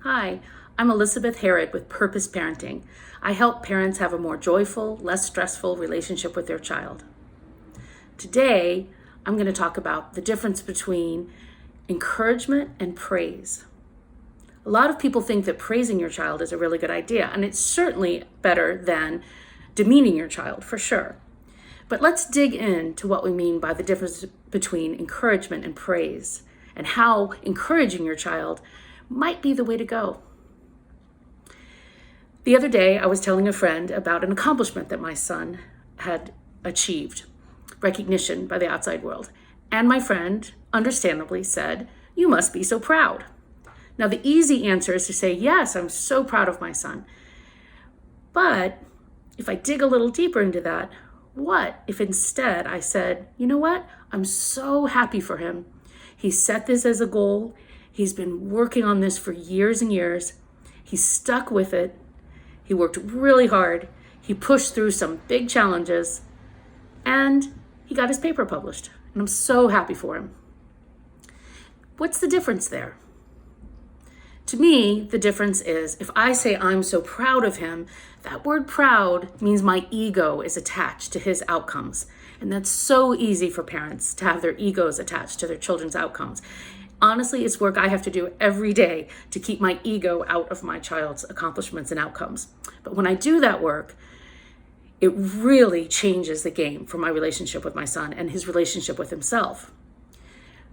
Hi, I'm Elizabeth Herod with Purpose Parenting. I help parents have a more joyful, less stressful relationship with their child. Today, I'm going to talk about the difference between encouragement and praise. A lot of people think that praising your child is a really good idea, and it's certainly better than demeaning your child, for sure. But let's dig into what we mean by the difference between encouragement and praise, and how encouraging your child might be the way to go. The other day, I was telling a friend about an accomplishment that my son had achieved, recognition by the outside world. And my friend, understandably, said, "You must be so proud." Now, the easy answer is to say, yes, I'm so proud of my son. But if I dig a little deeper into that, what if instead I said, you know what? I'm so happy for him. He set this as a goal. He's been working on this for years and years. He stuck with it. He worked really hard. He pushed through some big challenges, and he got his paper published. And I'm so happy for him. What's the difference there? To me, the difference is if I say I'm so proud of him, that word proud means my ego is attached to his outcomes. And that's so easy for parents to have their egos attached to their children's outcomes. Honestly, it's work I have to do every day to keep my ego out of my child's accomplishments and outcomes. But when I do that work, it really changes the game for my relationship with my son and his relationship with himself.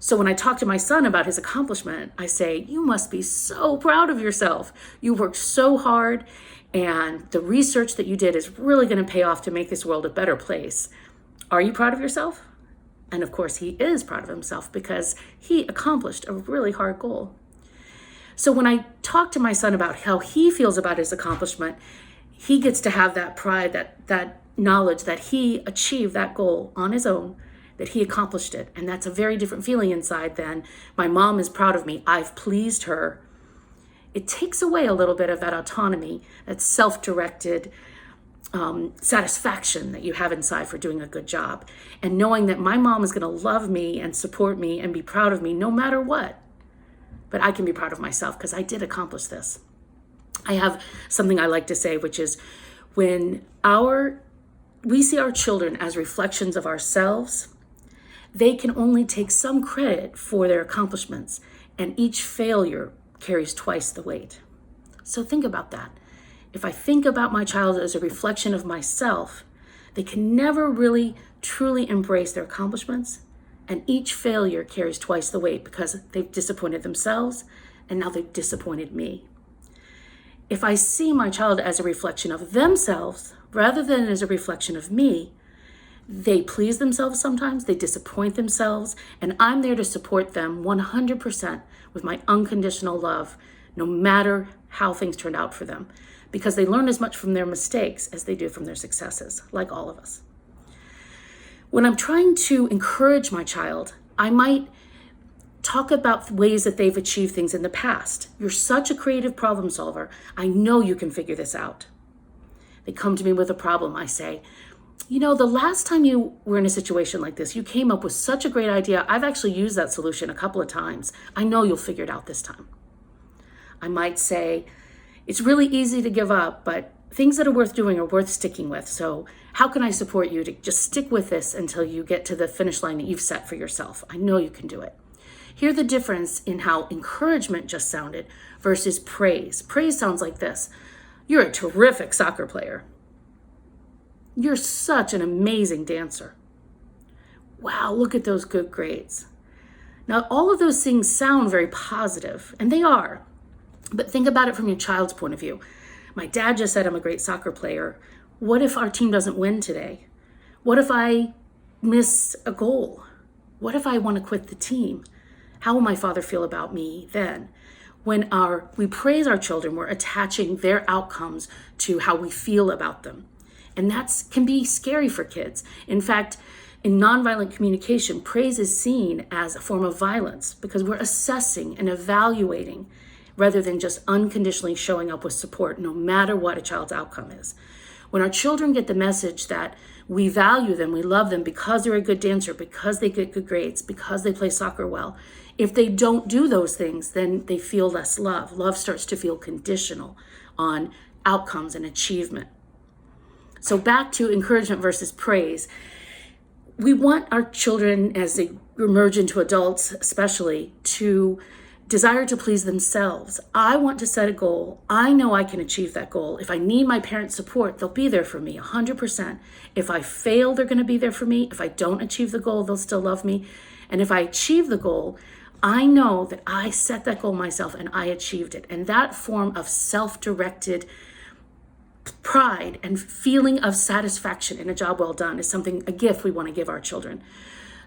So when I talk to my son about his accomplishment, I say, you must be so proud of yourself. You worked so hard, and the research that you did is really going to pay off to make this world a better place. Are you proud of yourself? And of course, he is proud of himself because he accomplished a really hard goal. So when I talk to my son about how he feels about his accomplishment, he gets to have that pride, that knowledge that he achieved that goal on his own, that he accomplished it. And that's a very different feeling inside than my mom is proud of me, I've pleased her. It takes away a little bit of that autonomy, that self-directed satisfaction that you have inside for doing a good job. And knowing that my mom is going to love me and support me and be proud of me no matter what. But I can be proud of myself because I did accomplish this. I have something I like to say, which is when we see our children as reflections of ourselves, they can only take some credit for their accomplishments, and each failure carries twice the weight. So think about that. If I think about my child as a reflection of myself, they can never really truly embrace their accomplishments, and each failure carries twice the weight because they've disappointed themselves, and now they've disappointed me. If I see my child as a reflection of themselves rather than as a reflection of me, they please themselves sometimes, they disappoint themselves, and I'm there to support them 100% with my unconditional love, no matter how things turned out for them, because they learn as much from their mistakes as they do from their successes, like all of us. When I'm trying to encourage my child, I might talk about ways that they've achieved things in the past. You're such a creative problem solver. I know you can figure this out. They come to me with a problem. I say, you know, the last time you were in a situation like this, you came up with such a great idea. I've actually used that solution a couple of times. I know you'll figure it out this time. I might say, it's really easy to give up, but things that are worth doing are worth sticking with. So how can I support you to just stick with this until you get to the finish line that you've set for yourself? I know you can do it. Hear the difference in how encouragement just sounded versus praise. Praise sounds like this. You're a terrific soccer player. You're such an amazing dancer. Wow, look at those good grades. Now, all of those things sound very positive, and they are. But think about it from your child's point of view. My dad just said I'm a great soccer player. What if our team doesn't win today? What if I miss a goal? What if I want to quit the team? How will my father feel about me then? When we praise our children, we're attaching their outcomes to how we feel about them. And that can be scary for kids. In fact, in nonviolent communication, praise is seen as a form of violence because we're assessing and evaluating rather than just unconditionally showing up with support no matter what a child's outcome is. When our children get the message that we value them, we love them because they're a good dancer, because they get good grades, because they play soccer well, If they don't do those things, then they feel less love. Love starts to feel conditional on outcomes and achievement. So back to encouragement versus praise. We want our children, as they emerge into adults especially, to desire to please themselves. I want to set a goal. I know I can achieve that goal. If I need my parents' support, they'll be there for me 100%. If I fail, they're going to be there for me. If I don't achieve the goal, they'll still love me. And if I achieve the goal, I know that I set that goal myself and I achieved it. And that form of self-directed pride and feeling of satisfaction in a job well done is something, a gift we want to give our children.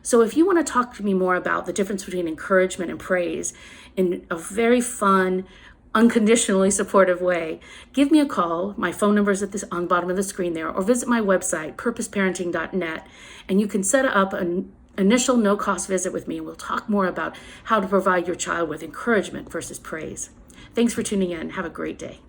So if you want to talk to me more about the difference between encouragement and praise in a very fun, unconditionally supportive way, give me a call. My phone number is on the bottom of the screen there, or visit my website, purposeparenting.net, and you can set up an initial no-cost visit with me, and we'll talk more about how to provide your child with encouragement versus praise. Thanks for tuning in. Have a great day.